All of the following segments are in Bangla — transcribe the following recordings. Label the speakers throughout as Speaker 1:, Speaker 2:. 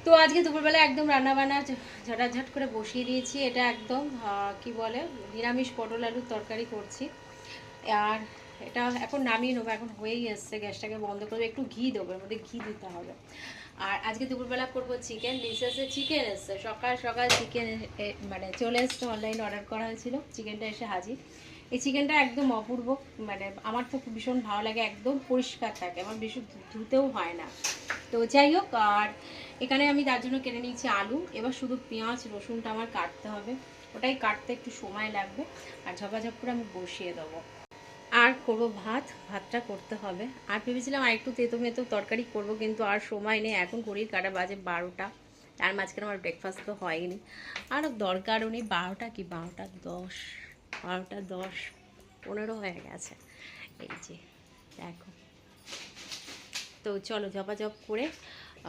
Speaker 1: তো আজকে দুপুরবেলা একদম রান্নাবান্না ঝটাঝট করে বসিয়ে দিয়েছি। এটা একদম কি বলে নিরামিষ পটল আলুর তরকারি করছি। আর এটা এখন নামিয়ে নেবো, এখন হয়েই এসছে। গ্যাসটাকে বন্ধ করবো, একটু ঘি দেবো, এর মধ্যে ঘি দিতে হবে। আর আজকে দুপুরবেলা করবো চিকেন। রিসেসে চিকেন এসছে, সকাল সকাল চিকেন মানে চলে এসছে, অনলাইনে অর্ডার করা হয়েছিল, চিকেনটা এসে হাজির। এই চিকেনটা একদম অপূর্ব, মানে আমার তো ভীষণ ভালো লাগে, একদম পরিষ্কার থাকে, আমার বেশি ধুতেও হয় না। তো যাই হোক, আর এখানে আমি তার জন্য কেটে নিয়েছি আলু। এবার শুধু পেঁয়াজ রসুনটা আমার কাটতে হবে, ওটাই কাটতে একটু সময় লাগবে। আর ঝপাঝপ করে আমি বসিয়ে দেবো। আর করবো ভাত, ভাতটা করতে হবে। আর ভেবেছিলাম আর একটু তেতো মেতো তরকারি করব, কিন্তু আর সময় নেই। এখন ঘড়ির কাটা বাজে 12টা, তার মাঝখানে আমার ব্রেকফাস্ট তো হয়নি, আর দরকারও নেই। 12টা কি 12টা 10, 12টা 10, 15 হয়ে গেছে। এই যে দেখো। তো চলো ঝপাঝপ করে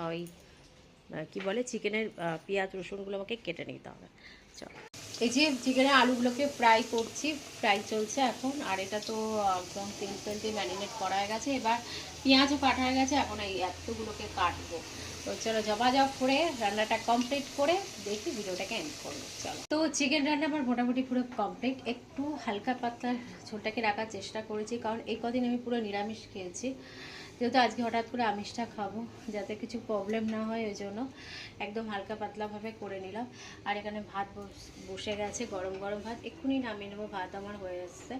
Speaker 1: ওই কি বলে চিকেনের পেঁয়াজ রসুনগুলো আমাকে কেটে নিতে হবে। চলো, এই যে চিকেনের আলুগুলোকে ফ্রাই করছি, ফ্রাই চলছে এখন। আর এটা তো একদম তেল তেল দিয়ে ম্যারিনেট করা হয়ে গেছে। এবার পেঁয়াজও কাটা হয়ে গেছে, এখন এই এতগুলোকে কাটবো। তো চলো ঝপাঝপ করে রান্নাটা কমপ্লিট করে দেখি ভিডিওটাকে এন্ড করবো। চলো, তো চিকেন রান্না আমার মোটামুটি পুরো কমপ্লিট। একটু হালকা পাতলা ঝোলটাকে রাখার চেষ্টা করেছি, কারণ এই কদিন আমি পুরো নিরামিষ খেয়েছি। যেহেতু আজকে হঠাৎ করে আমিষটা খাবো, যাতে কিছু প্রবলেম না হয়, ওই জন্য একদম হালকা পাতলাভাবে করে নিলাম। আর এখানে ভাত বসে গেছে, গরম গরম ভাত, এক্ষুনি নামিয়ে নেবো, ভাত আমার হয়ে এসছে।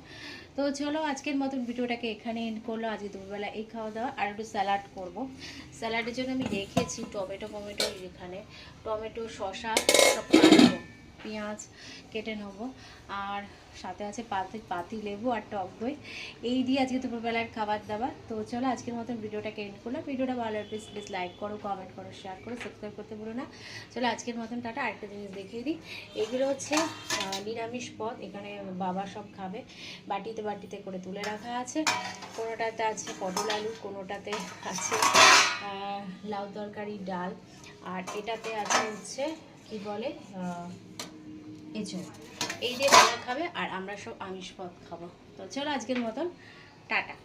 Speaker 1: তো চলো আজকের মতন ভিডিওটাকে এখানে এন্ড করলো। আজকে দুপুরবেলা এই খাওয়া দাওয়া। আর একটু স্যালাড করব। স্যালাডের জন্য আমি রেখেছি টমেটো এখানে টমেটো শসা সব কাটবো, পেঁয়াজ কেটে নেবো, আর সাথে আছে পাতি লেবু আর টক দই। এই দিয়ে আজকে দুপুরবেলার খাবার দাবার। তো চলো আজকের মতন ভিডিওটাকে এন্ড করলাম। ভিডিওটা ভালো লাগলে প্লিজ লাইক করো, কমেন্ট করো, শেয়ার করো, সাবস্ক্রাইব করতে ভুলো না। চলো আজকের মতন টাটা। আরেকটা জিনিস দেখিয়ে দিই, এগুলো হচ্ছে নিরামিষ পদ, এখানে বাবা সব খাবে। বাটিতে বাটিতে করে তুলে রাখা আছে। কোনোটাতে আছে পটল আলু, কোনোটাতে আছে লাউ তরকারি ডাল, আর এটাতে আছে হচ্ছে কি বলে এঁচড়। এই দিয়ে বাবা খাবে, আর আমরা সব আমিষ পদ খাবো। তো চলো আজকের মতন টাটা।